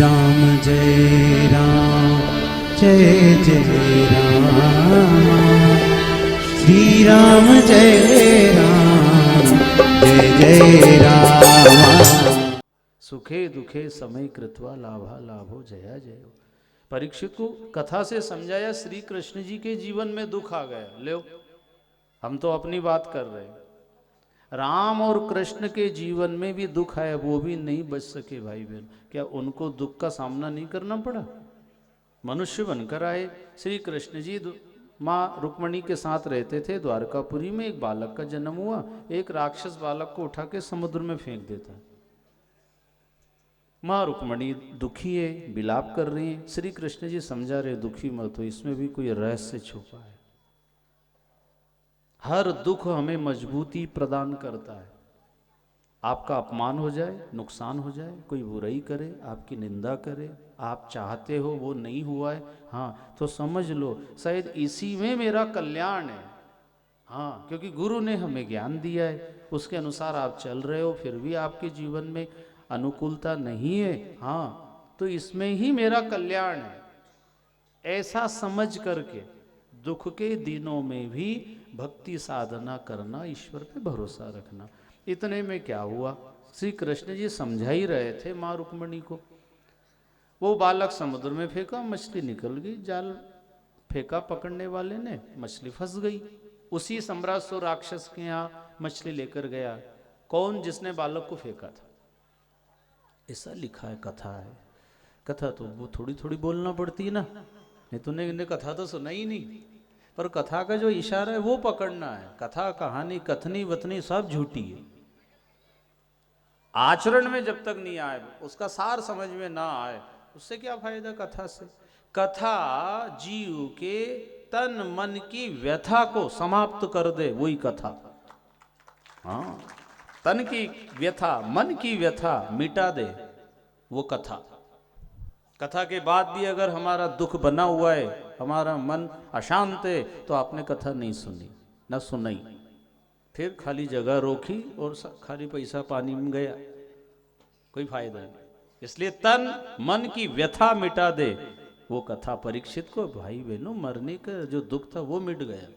राम जय राम जय जय राम, श्री राम जय राम जय जय राम। सुखे दुखे समय कृत्वा लाभा लाभो जया जय। परीक्षित को कथा से समझाया, श्री कृष्ण जी के जीवन में दुख आ गया। लो, हम तो अपनी बात कर रहे हैं, राम और कृष्ण के जीवन में भी दुख आया, वो भी नहीं बच सके भाई बहन। क्या उनको दुख का सामना नहीं करना पड़ा? मनुष्य बनकर आए। श्री कृष्ण जी माँ रुक्मणी के साथ रहते थे द्वारकापुरी में। एक बालक का जन्म हुआ, एक राक्षस बालक को उठा के समुद्र में फेंक देता है। माँ रुक्मणी दुखी है, विलाप कर रही है। श्री कृष्ण जी समझा रहे, दुखी मत हो, इसमें भी कोई रहस्य छुपा है। हर दुख हमें मजबूती प्रदान करता है। आपका अपमान हो जाए, नुकसान हो जाए, कोई बुराई करे, आपकी निंदा करे, आप चाहते हो वो नहीं हुआ है, हाँ तो समझ लो शायद इसी में मेरा कल्याण है। हाँ, क्योंकि गुरु ने हमें ज्ञान दिया है, उसके अनुसार आप चल रहे हो, फिर भी आपके जीवन में अनुकूलता नहीं है, हाँ तो इसमें ही मेरा कल्याण है। ऐसा समझ करके दुख के दिनों में भी भक्ति साधना करना, ईश्वर पे भरोसा रखना। इतने में क्या हुआ, श्री कृष्ण जी समझा ही रहे थे माँ रुक्मणी को। वो बालक समुद्र में फेंका, मछली निकल गई, जाल फेंका पकड़ने वाले ने, मछली फंस गई। उसी सम्रासुर राक्षस के यहाँ मछली लेकर गया। कौन? जिसने बालक को फेंका था। ऐसा लिखा है, कथा है। कथा तो वो थोड़ी थोड़ी बोलना पड़ती है ना, नहीं तूने कथा तो सुना ही नहीं। पर कथा का जो इशारा है वो पकड़ना है। कथा कहानी कथनी वथनी सब झूठी है। आचरण में जब तक नहीं आए, उसका सार समझ में ना आए, उससे क्या फायदा कथा से? कथा जीव के तन मन की व्यथा को समाप्त कर दे, वही कथा। हाँ, तन की व्यथा, मन की व्यथा मिटा दे, वो कथा। कथा के बाद भी अगर हमारा दुख बना हुआ है, हमारा मन अशांत है, तो आपने कथा नहीं सुनी, ना सुनाई, फिर खाली जगह रोकी और खाली पैसा पानी में गया, कोई फायदा नहीं। इसलिए तन मन की व्यथा मिटा दे, वो कथा। परीक्षित को भाई बहनों मरने का जो दुख था वो मिट गया।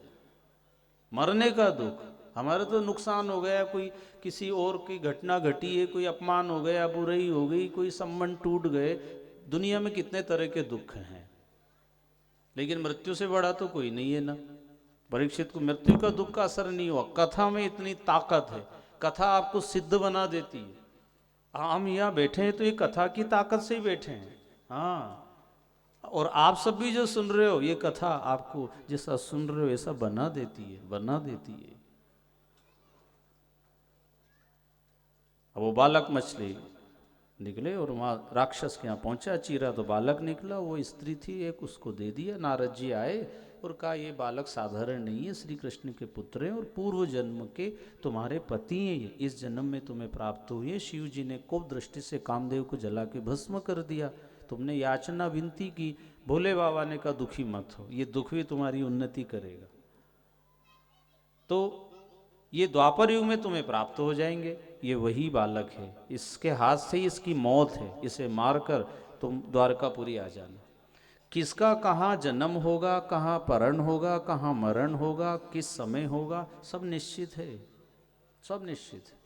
मरने का दुख, हमारा तो नुकसान हो गया, कोई किसी और की घटना घटी है, कोई अपमान हो गया, बुराई हो गई, कोई संबंध टूट गए। दुनिया में कितने तरह के दुख हैं, लेकिन मृत्यु से बड़ा तो कोई नहीं है ना। परीक्षित को मृत्यु का दुख का असर नहीं हुआ। कथा में इतनी ताकत है, कथा आपको सिद्ध बना देती है। हम यहाँ बैठे हैं तो ये कथा की ताकत से ही बैठे हैं। हाँ, और आप सब भी जो सुन रहे हो, ये कथा आपको जैसा सुन रहे हो ऐसा बना देती है, बना देती है। अब वो बालक मछली निकले और वहाँ राक्षस के यहाँ पहुंचा, चीरा तो बालक निकला, वो स्त्री थी एक, उसको दे दिया। नारद जी आए और कहा ये बालक साधारण नहीं है, श्री कृष्ण के पुत्र हैं और पूर्व जन्म के तुम्हारे पति हैं, ये इस जन्म में तुम्हें प्राप्त हुई है। शिव जी ने कोप दृष्टि से कामदेव को जला के भस्म कर दिया। तुमने याचना विनती की, भोले बाबा ने कहा दुखी मत हो, ये दुख भी तुम्हारी उन्नति करेगा, तो ये द्वापर युग में तुम्हें प्राप्त हो जाएंगे। ये वही बालक है, इसके हाथ से ही इसकी मौत है, इसे मारकर तुम द्वारकापुरी आ जाना। किसका कहाँ जन्म होगा, कहाँ परण होगा, कहाँ मरण होगा, किस समय होगा, सब निश्चित है, सब निश्चित है।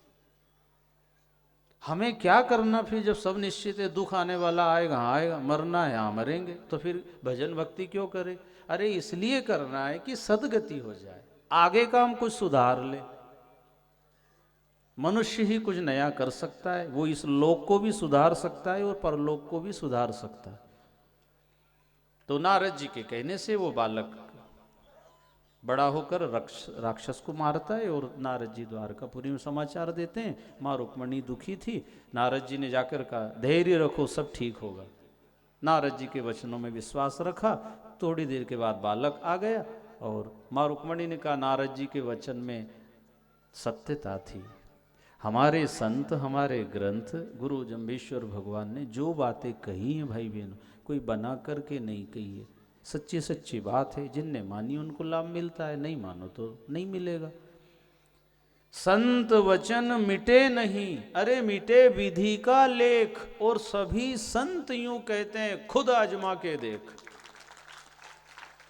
हमें क्या करना फिर जब सब निश्चित है? दुख आने वाला आएगा, आएगा, मरना है, हाँ मरेंगे, तो फिर भजन भक्ति क्यों करें? अरे इसलिए करना है कि सदगति हो जाए, आगे का हम कुछ सुधार ले। मनुष्य ही कुछ नया कर सकता है, वो इस लोक को भी सुधार सकता है और परलोक को भी सुधार सकता है। तो नारद जी के कहने से वो बालक बड़ा होकर राक्षस को मारता है और नारद जी द्वारकापुरी में समाचार देते हैं। माँ रुक्मणी दुखी थी, नारद जी ने जाकर कहा धैर्य रखो, सब ठीक होगा। नारद जी के वचनों में विश्वास रखा। थोड़ी देर के बाद बालक आ गया और माँ रुक्मणी ने कहा नारद जी के वचन में सत्यता थी। हमारे संत, हमारे ग्रंथ, गुरु जम्बेश्वर भगवान ने जो बातें कही हैं भाई बहनों, कोई बना करके नहीं कही है, सच्ची सच्ची बात है। जिनने मानी उनको लाभ मिलता है, नहीं मानो तो नहीं मिलेगा। संत वचन मिटे नहीं, अरे मिटे विधि का लेख, और सभी संत यूं कहते हैं खुद आजमा के देख।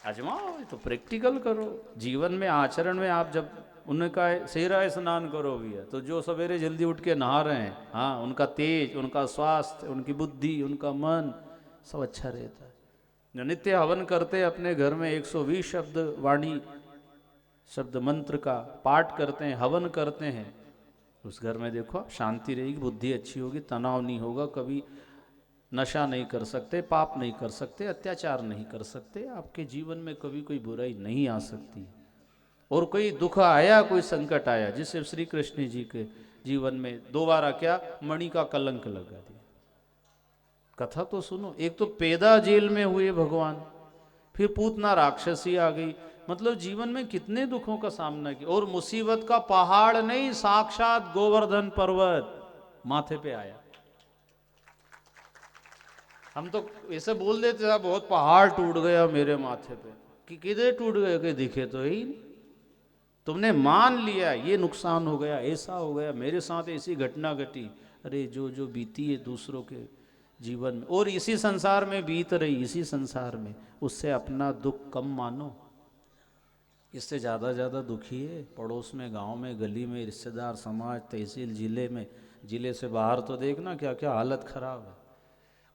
आजमाओ, तो प्रैक्टिकल करो जीवन में, आचरण में। आप जब उनका सेहरा स्नान करो भी है, तो जो सवेरे जल्दी उठ के नहा रहे हैं, हाँ, उनका तेज, उनका स्वास्थ्य, उनकी बुद्धि, उनका मन सब अच्छा रहता है। जो नित्य हवन करते अपने घर में 120 शब्द वाणी, शब्द मंत्र का पाठ करते हैं, हवन करते हैं, उस घर में देखो शांति रहेगी, बुद्धि अच्छी होगी, तनाव नहीं होगा, कभी नशा नहीं कर सकते, पाप नहीं कर सकते, अत्याचार नहीं कर सकते, आपके जीवन में कभी कोई बुराई नहीं आ सकती। और कोई दुख आया, कोई संकट आया, जिससे श्री कृष्ण जी के जीवन में दोबारा क्या मणि का कलंक लगा दिया। कथा तो सुनो, एक तो पैदा जेल में हुए भगवान, फिर पूतना राक्षसी आ गई, मतलब जीवन में कितने दुखों का सामना किया, और मुसीबत का पहाड़ नहीं, साक्षात गोवर्धन पर्वत माथे पे आया। हम तो ऐसे बोल देते थे बहुत पहाड़ टूट गया मेरे माथे पे, कि किधर टूट गए, कि दिखे तो ही नहीं। तुमने मान लिया ये नुकसान हो गया, ऐसा हो गया, मेरे साथ ऐसी घटना घटी, अरे जो जो बीती है दूसरों के जीवन में, और इसी संसार में बीत रही, इसी संसार में, उससे अपना दुख कम मानो। इससे ज़्यादा दुखी है पड़ोस में, गांव में, गली में, रिश्तेदार, समाज, तहसील, जिले में, जिले से बाहर तो देखना क्या क्या हालत खराब है।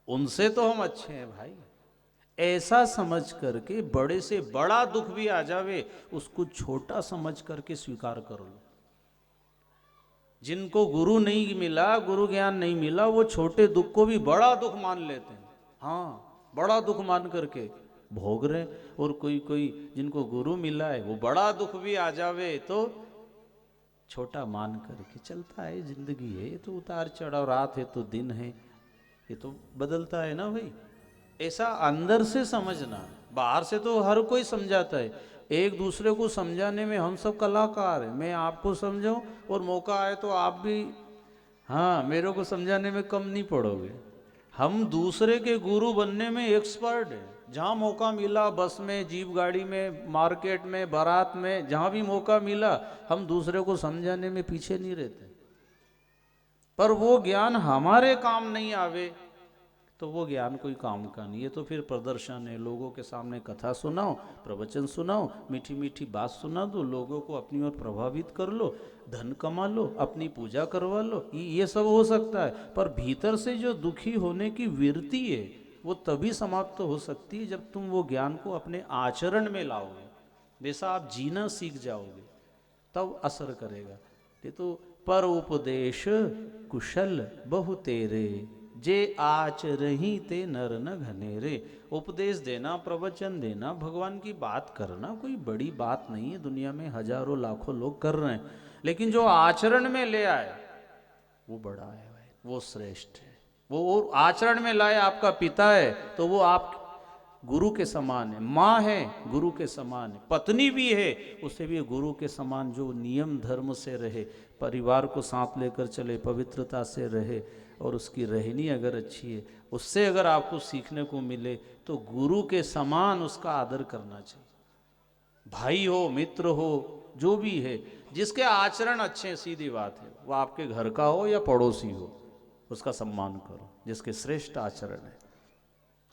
उनसे तो हम अच्छे हैं भाई। ऐसा समझ करके बड़े से बड़ा दुख भी आ जावे, उसको छोटा समझ करके स्वीकार कर लो। जिनको गुरु नहीं मिला, गुरु ज्ञान नहीं मिला, वो छोटे दुख को भी बड़ा दुख मान लेते हैं। हाँ, बड़ा दुख मान करके भोग रहे। और कोई कोई जिनको गुरु मिला है, वो बड़ा दुख भी आ जावे तो छोटा मान करके चलता है। जिंदगी है, ये तो उतार चढ़ाव, रात है तो दिन है, ये तो बदलता है ना भाई। ऐसा अंदर से समझना, बाहर से तो हर कोई समझाता है, एक दूसरे को समझाने में हम सब कलाकार हैं। मैं आपको समझाऊं और मौका आए तो आप भी, हाँ, मेरे को समझाने में कम नहीं पड़ोगे। हम दूसरे के गुरु बनने में एक्सपर्ट है। जहाँ मौका मिला, बस में, जीप गाड़ी में, मार्केट में, बारात में, जहाँ भी मौका मिला, हम दूसरे को समझाने में पीछे नहीं रहते। पर वो ज्ञान हमारे काम नहीं आवे तो वो ज्ञान कोई काम का नहीं है। तो फिर प्रदर्शन है, लोगों के सामने कथा सुनाओ, प्रवचन सुनाओ, मीठी मीठी बात सुना दो, लोगों को अपनी ओर प्रभावित कर लो, धन कमा लो, अपनी पूजा करवा लो, ये सब हो सकता है। पर भीतर से जो दुखी होने की वृत्ति है, वो तभी समाप्त हो सकती है जब तुम वो ज्ञान को अपने आचरण में लाओगे। जैसा आप जीना सीख जाओगे तब असर करेगा। ये तो पर उपदेश कुशल बहु तेरे, जे आचरहि ते नर न घनेरे। उपदेश देना, प्रवचन देना, भगवान की बात करना कोई बड़ी बात नहीं है। दुनिया में हजारों लाखों लोग कर रहे हैं, लेकिन जो आचरण में ले आए वो बड़ा है भाई, वो श्रेष्ठ है। वो आचरण में लाए, आपका पिता है तो वो आप गुरु के समान है, माँ है गुरु के समान है, पत्नी भी है उसे भी गुरु के समान, जो नियम धर्म से रहे, परिवार को साथ लेकर चले, पवित्रता से रहे, और उसकी रहनी अगर अच्छी है, उससे अगर आपको सीखने को मिले तो गुरु के समान उसका आदर करना चाहिए। भाई हो, मित्र हो, जो भी है, जिसके आचरण अच्छे हैं, सीधी बात है, वो आपके घर का हो या पड़ोसी हो, उसका सम्मान करो, जिसके श्रेष्ठ आचरण है।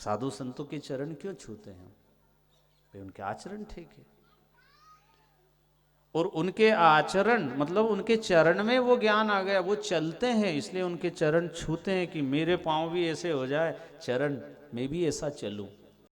साधु संतों के चरण क्यों छूते हैं भाई? उनके आचरण ठीक है, और उनके आचरण मतलब उनके चरण में वो ज्ञान आ गया, वो चलते हैं इसलिए उनके चरण छूते हैं कि मेरे पांव भी ऐसे हो जाए, चरण में भी ऐसा चलूं।